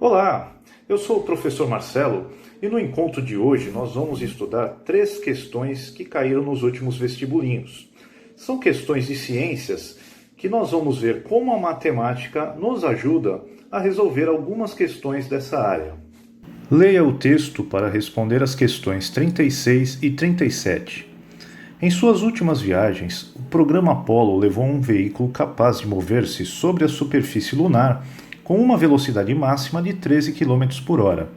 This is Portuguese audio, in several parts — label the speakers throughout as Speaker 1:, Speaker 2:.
Speaker 1: Olá, eu sou o professor Marcelo e no encontro de hoje nós vamos estudar 3 questões que caíram nos últimos vestibulinhos. São questões de ciências que nós vamos ver como a matemática nos ajuda a resolver algumas questões dessa área. Leia o texto para responder as questões 36 e 37. Em suas últimas viagens, o programa Apollo levou um veículo capaz de mover-se sobre a superfície lunar com uma velocidade máxima de 13 km por hora.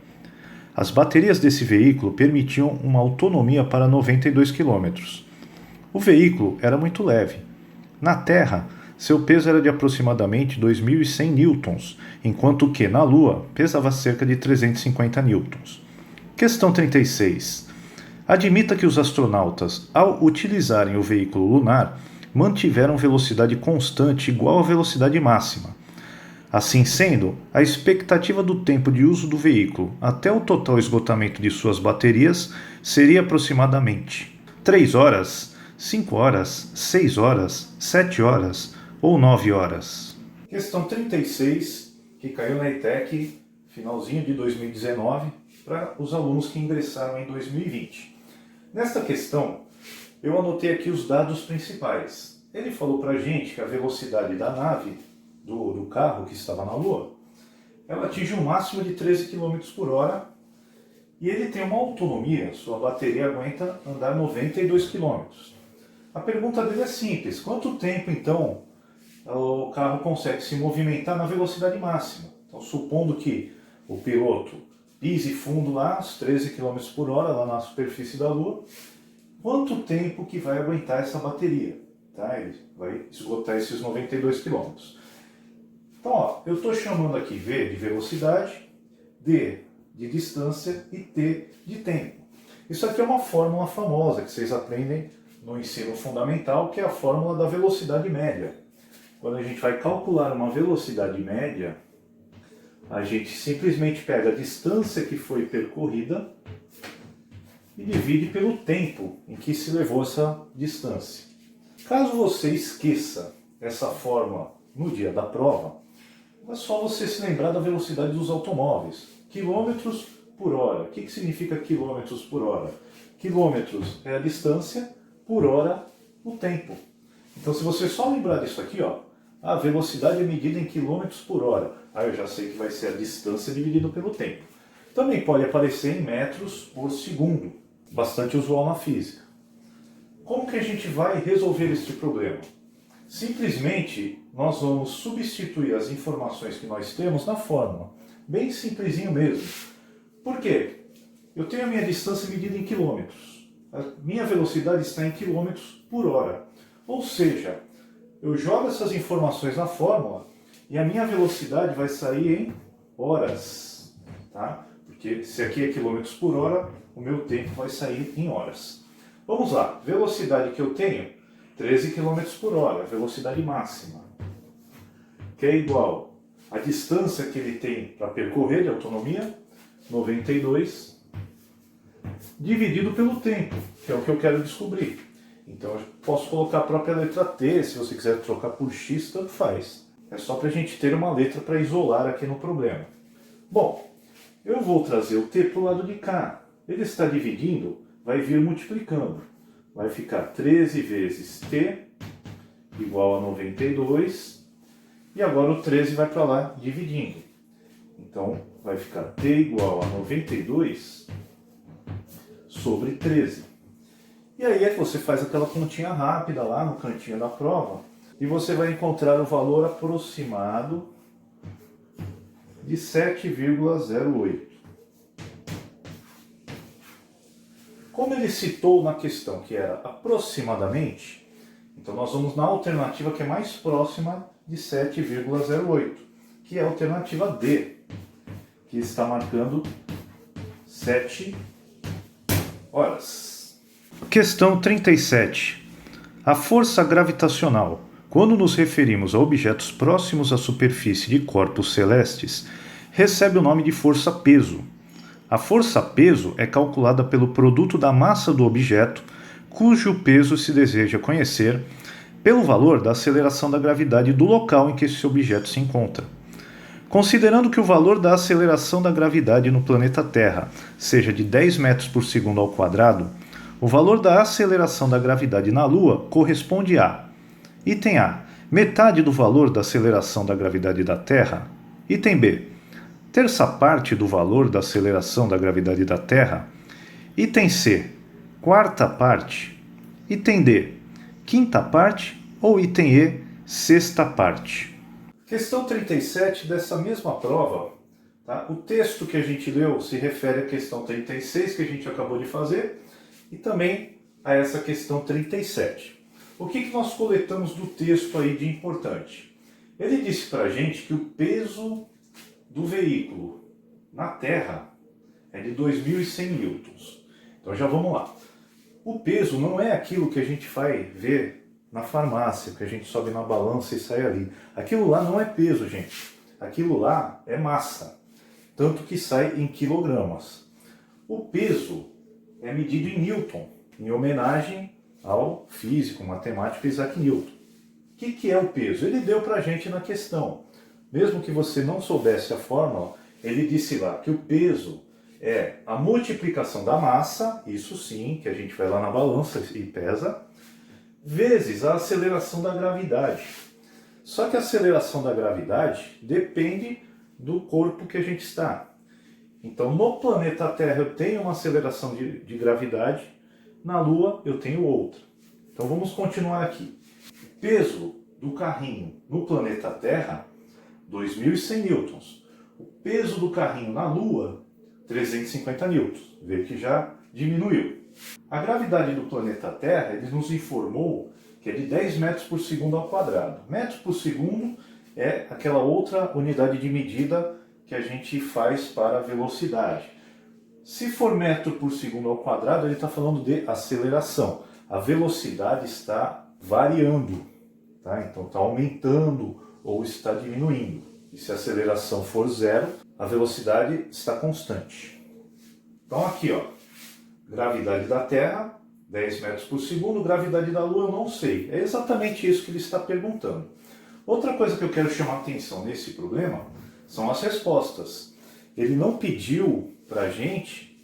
Speaker 1: As baterias desse veículo permitiam uma autonomia para 92 km. O veículo era muito leve. Na Terra, seu peso era de aproximadamente 2.100 newtons, enquanto que na Lua pesava cerca de 350 newtons. Questão 36. Admita que os astronautas, ao utilizarem o veículo lunar, mantiveram velocidade constante igual à velocidade máxima. Assim sendo, a expectativa do tempo de uso do veículo até o total esgotamento de suas baterias seria aproximadamente 3 horas, 5 horas, 6 horas, 7 horas ou 9 horas. Questão 36, que caiu na ETEC, finalzinho de 2019, para os alunos que ingressaram em 2020. Nesta questão, eu anotei aqui os dados principais. Ele falou para a gente que a velocidade da nave do carro que estava na Lua, ela atinge um máximo de 13 km por hora e ele tem uma autonomia, sua bateria aguenta andar 92 km. A pergunta dele é simples: quanto tempo então o carro consegue se movimentar na velocidade máxima? Então, supondo que o piloto pise fundo lá, aos 13 km por hora, lá na superfície da Lua, quanto tempo que vai aguentar essa bateria? Tá? Ele vai esgotar esses 92 km. Então, ó, eu estou chamando aqui V de velocidade, D de distância e T de tempo. Isso aqui é uma fórmula famosa que vocês aprendem no ensino fundamental, que é a fórmula da velocidade média. Quando a gente vai calcular uma velocidade média, a gente simplesmente pega a distância que foi percorrida e divide pelo tempo em que se levou essa distância. Caso você esqueça essa fórmula no dia da prova, é só você se lembrar da velocidade dos automóveis. Quilômetros por hora. O que significa quilômetros por hora? Quilômetros é a distância, por hora o tempo. Então, se você só lembrar disso aqui, ó, a velocidade é medida em quilômetros por hora. Aí eu já sei que vai ser a distância dividido pelo tempo. Também pode aparecer em metros por segundo, bastante usual na física. Como que a gente vai resolver este problema? Simplesmente, nós vamos substituir as informações que nós temos na fórmula. Bem simplesinho mesmo. Por quê? Eu tenho a minha distância medida em quilômetros. A minha velocidade está em quilômetros por hora. Ou seja, eu jogo essas informações na fórmula e a minha velocidade vai sair em horas. Tá? Porque se aqui é quilômetros por hora, o meu tempo vai sair em horas. Vamos lá. Velocidade que eu tenho, 13 km por hora, velocidade máxima, que é igual à distância que ele tem para percorrer de autonomia, 92, dividido pelo tempo, que é o que eu quero descobrir. Então eu posso colocar a própria letra T, se você quiser trocar por X, tanto faz. É só para a gente ter uma letra para isolar aqui no problema. Bom, eu vou trazer o T para o lado de cá. Ele está dividindo, vai vir multiplicando. Vai ficar 13 vezes T igual a 92. E agora o 13 vai para lá dividindo. Então vai ficar T igual a 92 sobre 13. E aí você faz aquela continha rápida lá no cantinho da prova. E você vai encontrar o valor aproximado de 7,08. Como ele citou na questão que era aproximadamente, então nós vamos na alternativa que é mais próxima de 7,08, que é a alternativa D, que está marcando 7 horas. Questão 37. A força gravitacional, quando nos referimos a objetos próximos à superfície de corpos celestes, recebe o nome de força-peso. A força-peso é calculada pelo produto da massa do objeto, cujo peso se deseja conhecer, pelo valor da aceleração da gravidade do local em que esse objeto se encontra. Considerando que o valor da aceleração da gravidade no planeta Terra seja de 10 metros por segundo ao quadrado, o valor da aceleração da gravidade na Lua corresponde a: item A, metade do valor da aceleração da gravidade da Terra. Item B, terça parte do valor da aceleração da gravidade da Terra. Item C, quarta parte. Item D, quinta parte. Ou item E, sexta parte. Questão 37 dessa mesma prova, tá? O texto que a gente leu se refere à questão 36 que a gente acabou de fazer e também a essa questão 37. O que nós coletamos do texto aí de importante? Ele disse para a gente que o peso do veículo na Terra é de 2.100 newtons. Então já vamos lá. O peso não é aquilo que a gente vai ver na farmácia, que a gente sobe na balança e sai ali. Aquilo lá não é peso, gente. Aquilo lá é massa. Tanto que sai em quilogramas. O peso é medido em newton, em homenagem ao físico, matemático Isaac Newton. O que é o peso? Ele deu para a gente na questão. Mesmo que você não soubesse a fórmula, ele disse lá que o peso é a multiplicação da massa, isso sim, que a gente vai lá na balança e pesa, vezes a aceleração da gravidade. Só que a aceleração da gravidade depende do corpo que a gente está. Então, no planeta Terra eu tenho uma aceleração de gravidade, na Lua eu tenho outra. Então vamos continuar aqui. O peso do carrinho no planeta Terra, 2.100 newtons. O peso do carrinho na Lua, 350 newtons. Vê que já diminuiu. A gravidade do planeta Terra, ele nos informou que é de 10 metros por segundo ao quadrado. Metros por segundo é aquela outra unidade de medida que a gente faz para a velocidade. Se for metro por segundo ao quadrado, ele está falando de aceleração. A velocidade está variando, tá? Então está aumentando ou está diminuindo. E se a aceleração for zero, a velocidade está constante. Então aqui, ó, gravidade da Terra, 10 metros por segundo, gravidade da Lua eu não sei. É exatamente isso que ele está perguntando. Outra coisa que eu quero chamar a atenção nesse problema são as respostas. Ele não pediu para a gente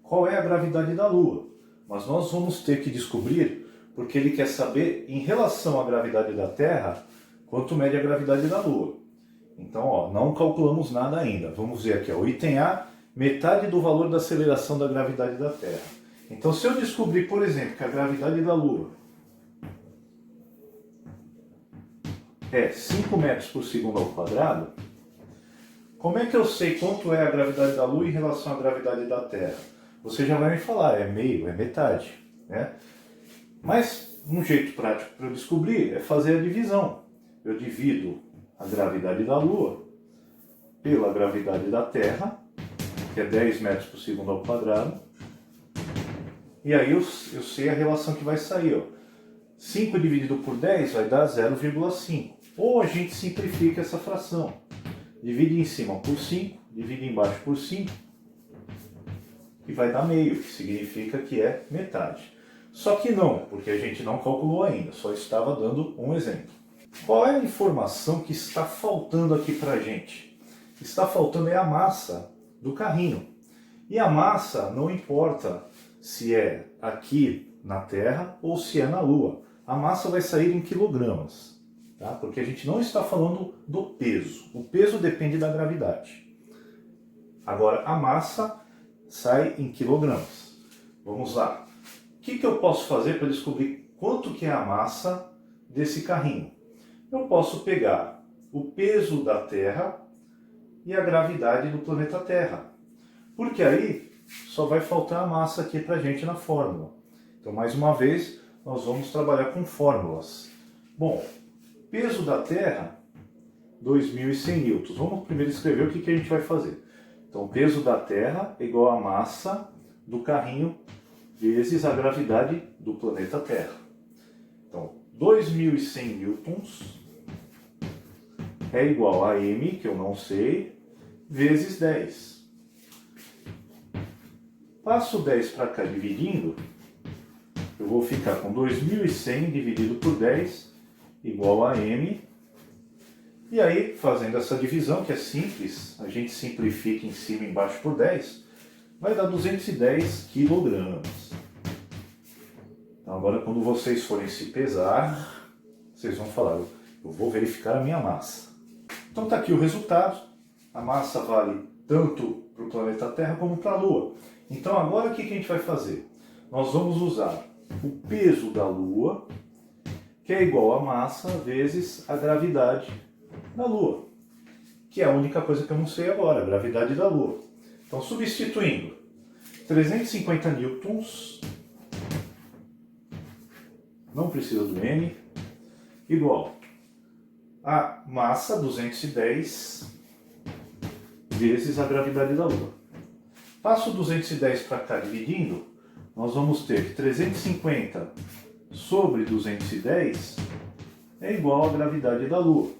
Speaker 1: qual é a gravidade da Lua, mas nós vamos ter que descobrir, porque ele quer saber, em relação à gravidade da Terra, quanto mede a gravidade da Lua. Então, ó, não calculamos nada ainda. Vamos ver aqui, ó, o item A, metade do valor da aceleração da gravidade da Terra. Então, se eu descobrir, por exemplo, que a gravidade da Lua é 5 metros por segundo ao quadrado, como é que eu sei quanto é a gravidade da Lua em relação à gravidade da Terra? Você já vai me falar, é meio, é metade, né? Mas um jeito prático para eu descobrir é fazer a divisão. Eu divido a gravidade da Lua pela gravidade da Terra, que é 10 metros por segundo ao quadrado, e aí eu sei a relação que vai sair, ó. 5 dividido por 10 vai dar 0,5. Ou a gente simplifica essa fração. Divide em cima por 5, divide embaixo por 5, e vai dar meio, que significa que é metade. Só que não, porque a gente não calculou ainda, só estava dando um exemplo. Qual é a informação que está faltando aqui para a gente? Está faltando é a massa do carrinho. E a massa não importa se é aqui na Terra ou se é na Lua. A massa vai sair em quilogramas, tá? Porque a gente não está falando do peso. O peso depende da gravidade. Agora, a massa sai em quilogramas. Vamos lá. O que eu posso fazer para descobrir quanto que é a massa desse carrinho? Eu posso pegar o peso da Terra e a gravidade do planeta Terra. Porque aí só vai faltar a massa aqui para a gente na fórmula. Então, mais uma vez, nós vamos trabalhar com fórmulas. Bom, peso da Terra, 2.100 newtons. Vamos primeiro escrever o que a gente vai fazer. Então, peso da Terra é igual a massa do carrinho vezes a gravidade do planeta Terra. Então, 2.100 newtons é igual a m, que eu não sei, vezes 10. Passo 10 para cá dividindo, eu vou ficar com 2.100 dividido por 10 igual a m E aí, fazendo essa divisão, que é simples, a gente simplifica em cima e embaixo por 10, vai dar 210 quilogramas. Então agora quando vocês forem se pesar, vocês vão falar, eu vou verificar a minha massa. Então está aqui o resultado. A massa vale tanto para o planeta Terra como para a Lua. Então agora o que a gente vai fazer? Nós vamos usar o peso da Lua, que é igual a massa vezes a gravidade da Lua, que é a única coisa que eu não sei agora, a gravidade da Lua. Então substituindo 350 newtons, não precisa do M, igual a massa 210 vezes a gravidade da Lua. Passo 210 para cá dividindo, nós vamos ter que 350 sobre 210 é igual à gravidade da Lua.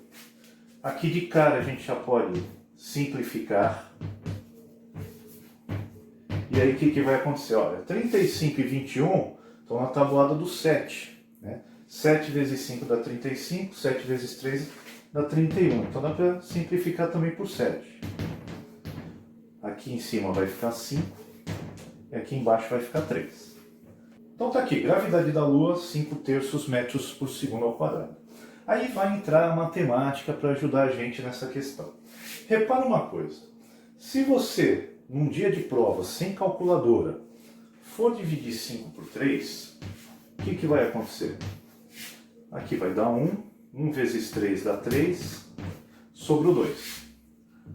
Speaker 1: Aqui de cara a gente já pode simplificar. E aí o que vai acontecer? Olha, 35 e 21 estão na tabuada do 7. Né? 7 vezes 5 dá 35, 7 vezes 3 dá 31. Então dá para simplificar também por 7. Aqui em cima vai ficar 5 e aqui embaixo vai ficar 3. Então tá aqui, gravidade da Lua, 5/3 metros por segundo ao quadrado. Aí vai entrar a matemática para ajudar a gente nessa questão. Repara uma coisa, se você, num dia de prova, sem calculadora, for dividir 5 por 3, o que vai acontecer? Aqui vai dar 1, 1 vezes 3 dá 3, sobre o 2.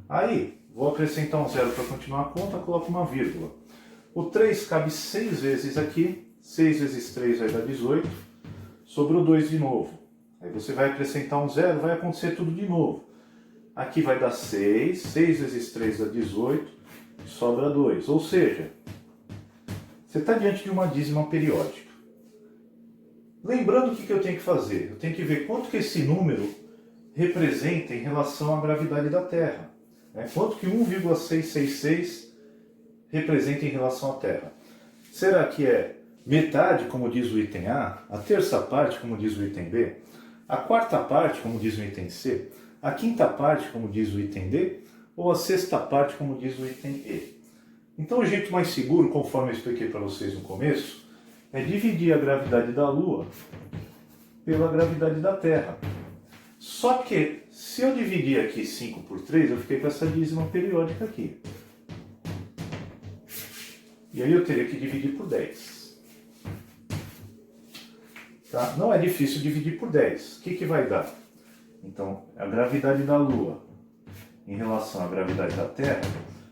Speaker 1: Aí, vou acrescentar um zero para continuar a conta, coloco uma vírgula. O 3 cabe 6 vezes aqui, 6 vezes 3 vai dar 18, sobre o 2 de novo. Aí você vai acrescentar um zero, vai acontecer tudo de novo. Aqui vai dar 6, 6 vezes 3 dá 18, sobra 2. Ou seja, você está diante de uma dízima periódica. Lembrando o que eu tenho que fazer? Eu tenho que ver quanto que esse número representa em relação à gravidade da Terra. Quanto que 1,666 representa em relação à Terra. Será que é metade, como diz o item A terça parte, como diz o item B, a quarta parte, como diz o item C, a quinta parte, como diz o item D, ou a sexta parte, como diz o item E? Então o jeito mais seguro, conforme eu expliquei para vocês no começo, é dividir a gravidade da Lua pela gravidade da Terra. Só que, se eu dividir aqui 5 por 3, eu fiquei com essa dízima periódica aqui. E aí eu teria que dividir por 10. Tá? Não é difícil dividir por 10. O que vai dar? Então, a gravidade da Lua em relação à gravidade da Terra,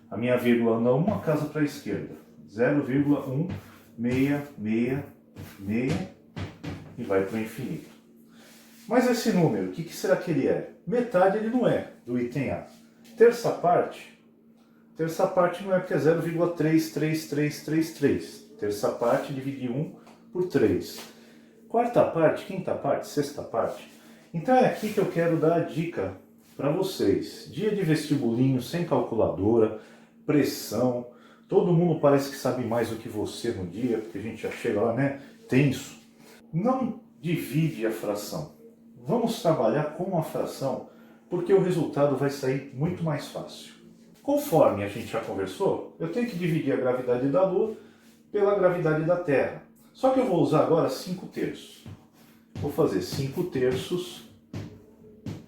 Speaker 1: a minha vírgula anda uma casa para a esquerda. 0,1666 e vai para o infinito. Mas esse número, o que será que ele é? Metade ele não é, do item A. Terça parte não é porque é 0,33333. Terça parte dividir 1 por 3. Quarta parte, quinta parte, sexta parte. Então é aqui que eu quero dar a dica para vocês. Dia de vestibulinho, sem calculadora, pressão. Todo mundo parece que sabe mais do que você no dia, porque a gente já chega lá, né, tenso. Não divide a fração. Vamos trabalhar com a fração, porque o resultado vai sair muito mais fácil. Conforme a gente já conversou, eu tenho que dividir a gravidade da Lua pela gravidade da Terra. Só que eu vou usar agora 5/3. Vou fazer 5/3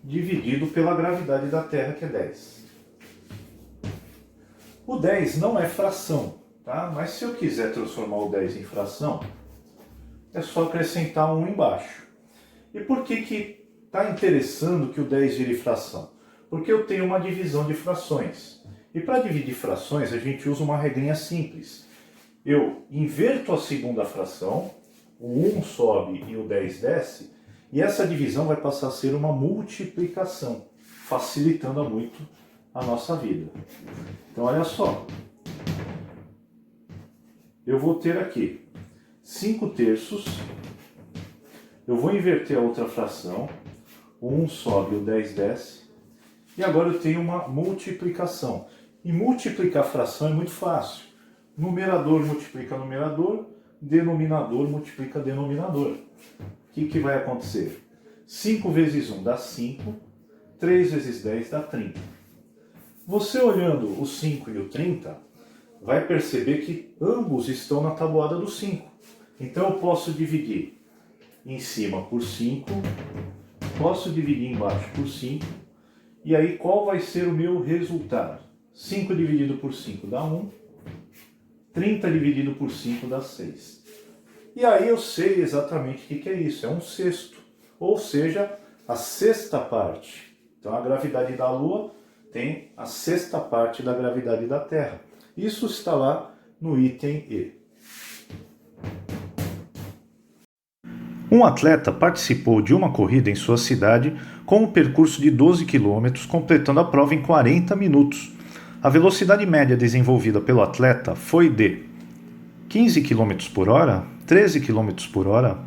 Speaker 1: dividido pela gravidade da Terra, que é 10. O 10 não é fração, tá? Mas se eu quiser transformar o 10 em fração, é só acrescentar 1 embaixo. E por que está interessando que o 10 vire fração? Porque eu tenho uma divisão de frações. E para dividir frações, a gente usa uma regrinha simples. Eu inverto a segunda fração, o 1 sobe e o 10 desce, e essa divisão vai passar a ser uma multiplicação, facilitando muito a nossa vida. Então olha só, eu vou ter aqui 5/3, eu vou inverter a outra fração, o 1 sobe e o 10 desce, e agora eu tenho uma multiplicação. E multiplicar fração é muito fácil. Numerador multiplica numerador, denominador multiplica denominador. O que vai acontecer? 5 vezes 1 dá 5, 3 vezes 10 dá 30. Você olhando o 5 e o 30, vai perceber que ambos estão na tabuada do 5. Então eu posso dividir em cima por 5, posso dividir embaixo por 5, e aí qual vai ser o meu resultado? 5 dividido por 5 dá 1, 30 dividido por 5 dá 6. E aí eu sei exatamente o que é isso, é um sexto, ou seja, a sexta parte. Então a gravidade da Lua tem a sexta parte da gravidade da Terra. Isso está lá no item E. Um atleta participou de uma corrida em sua cidade com um percurso de 12 km, completando a prova em 40 minutos. A velocidade média desenvolvida pelo atleta foi de 15 km por hora, 13 km por hora,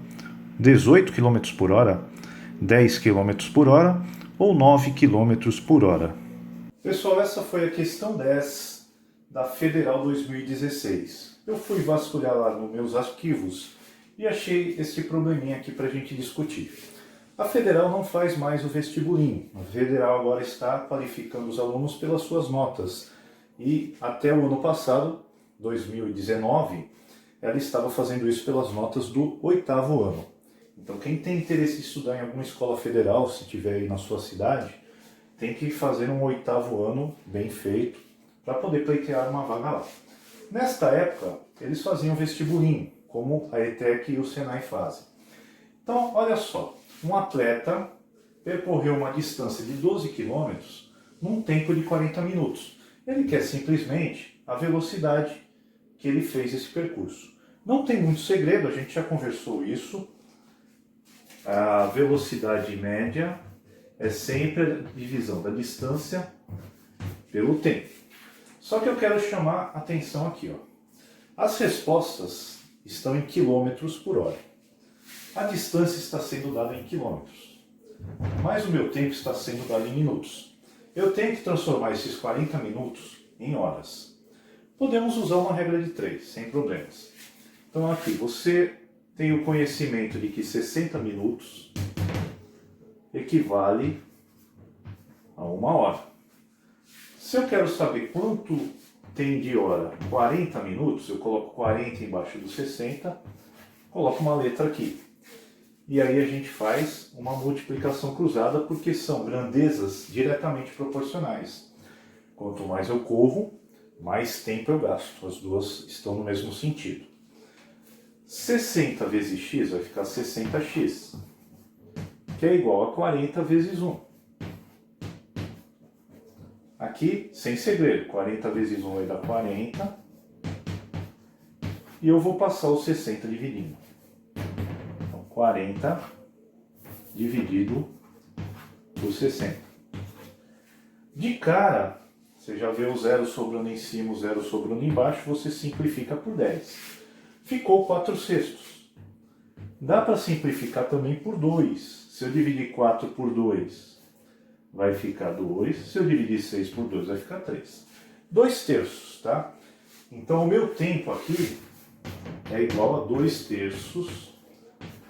Speaker 1: 18 km por hora, 10 km por hora ou 9 km por hora. Pessoal, essa foi a questão 10 da Federal 2016. Eu fui vasculhar lá nos meus arquivos e achei esse probleminha aqui para a gente discutir. A Federal não faz mais o vestibulinho. A Federal agora está qualificando os alunos pelas suas notas. E até o ano passado, 2019, ela estava fazendo isso pelas notas do 8º ano. Então quem tem interesse em estudar em alguma escola federal, se tiver aí na sua cidade, tem que fazer um 8º ano bem feito para poder pleitear uma vaga lá. Nesta época, eles faziam vestibulinho, como a ETEC e o Senai fazem. Então, olha só, um atleta percorreu uma distância de 12 km num tempo de 40 minutos. Ele quer simplesmente a velocidade que ele fez esse percurso. Não tem muito segredo, a gente já conversou isso. A velocidade média é sempre a divisão da distância pelo tempo. Só que eu quero chamar a atenção aqui, ó. As respostas estão em quilômetros por hora. A distância está sendo dada em quilômetros, mas o meu tempo está sendo dado em minutos. Eu tenho que transformar esses 40 minutos em horas. Podemos usar uma regra de 3, sem problemas. Então aqui, você tem o conhecimento de que 60 minutos equivale a 1 hora. Se eu quero saber quanto tem de hora 40 minutos, eu coloco 40 embaixo do 60, coloco uma letra aqui. E aí a gente faz uma multiplicação cruzada, porque são grandezas diretamente proporcionais. Quanto mais eu corro, mais tempo eu gasto. As duas estão no mesmo sentido. 60 vezes x vai ficar 60x, que é igual a 40 vezes 1. Aqui, sem segredo, 40 vezes 1 vai dar 40. E eu vou passar os 60 dividindo. Então, 40 dividido por 60. De cara, você já vê o zero sobrando em cima, o zero sobrando embaixo, você simplifica por 10. Ficou 4/6. Dá para simplificar também por 2. Se eu dividir 4 por 2, vai ficar 2. Se eu dividir 6 por 2, vai ficar 3. 2/3, tá? Então o meu tempo aqui é igual a 2/3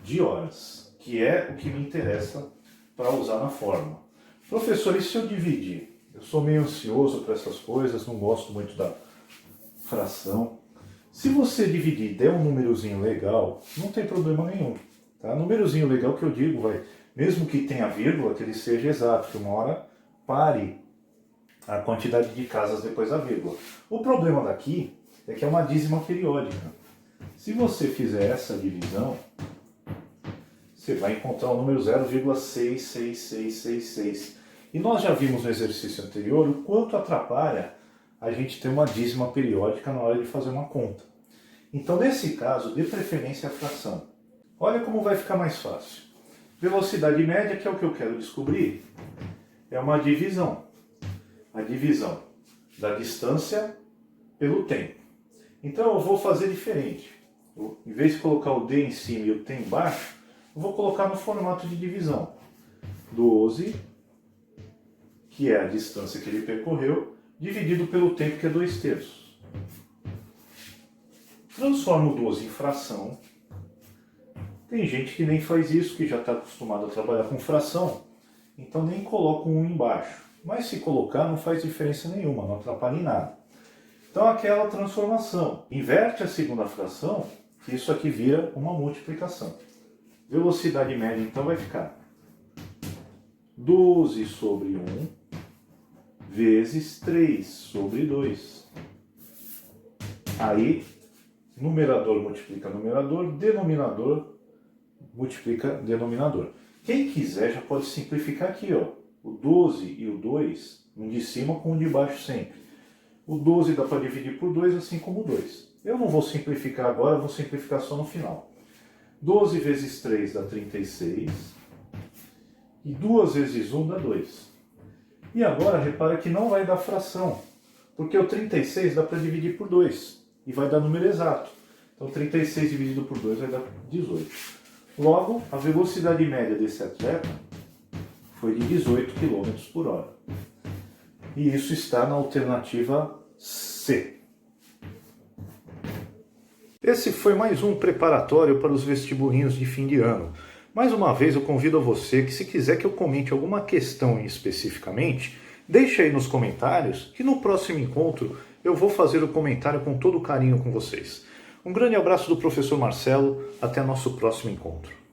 Speaker 1: de horas, que é o que me interessa para usar na fórmula. Professor, e se eu dividir? Eu sou meio ansioso para essas coisas, não gosto muito da fração. Se você dividir e der um númerozinho legal, não tem problema nenhum. Tá? Númerozinho legal que eu digo, mesmo que tenha vírgula, que ele seja exato, que uma hora pare a quantidade de casas depois da vírgula. O problema daqui é que é uma dízima periódica. Se você fizer essa divisão, você vai encontrar o número 0,66666. E nós já vimos no exercício anterior o quanto atrapalha a gente ter uma dízima periódica na hora de fazer uma conta. Então, nesse caso, dê preferência à fração. Olha como vai ficar mais fácil. Velocidade média, que é o que eu quero descobrir, é uma divisão. A divisão da distância pelo tempo. Então, eu vou fazer diferente. Em vez de colocar o D em cima e o T embaixo, eu vou colocar no formato de divisão. 12, que é a distância que ele percorreu, dividido pelo tempo, que é 2/3. Transformo 12 em fração. Tem gente que nem faz isso, que já está acostumado a trabalhar com fração. então nem coloco um embaixo. Mas se colocar não faz diferença nenhuma, não atrapalha em nada. Então aquela transformação, inverte a segunda fração, que isso aqui vira uma multiplicação. Velocidade média então vai ficar 12 sobre 1 vezes 3 sobre 2. Aí, numerador multiplica numerador, denominador multiplica denominador. Quem quiser já pode simplificar aqui, ó. O 12 e o 2, um de cima com um de baixo sempre. O 12 dá para dividir por 2, assim como o 2. Eu não vou simplificar agora, vou simplificar só no final. 12 vezes 3 dá 36. E 2 vezes 1 dá 2. E agora, repara que não vai dar fração. Porque o 36 dá para dividir por 2. E vai dar número exato. Então 36 dividido por 2 vai dar 18. Logo, a velocidade média desse atleta foi de 18 km por hora. E isso está na alternativa C. Esse foi mais um preparatório para os vestibulinhos de fim de ano. Mais uma vez eu convido a você que, se quiser que eu comente alguma questão especificamente, deixe aí nos comentários que no próximo encontro eu vou fazer o comentário com todo carinho com vocês. Um grande abraço do professor Marcelo, até nosso próximo encontro.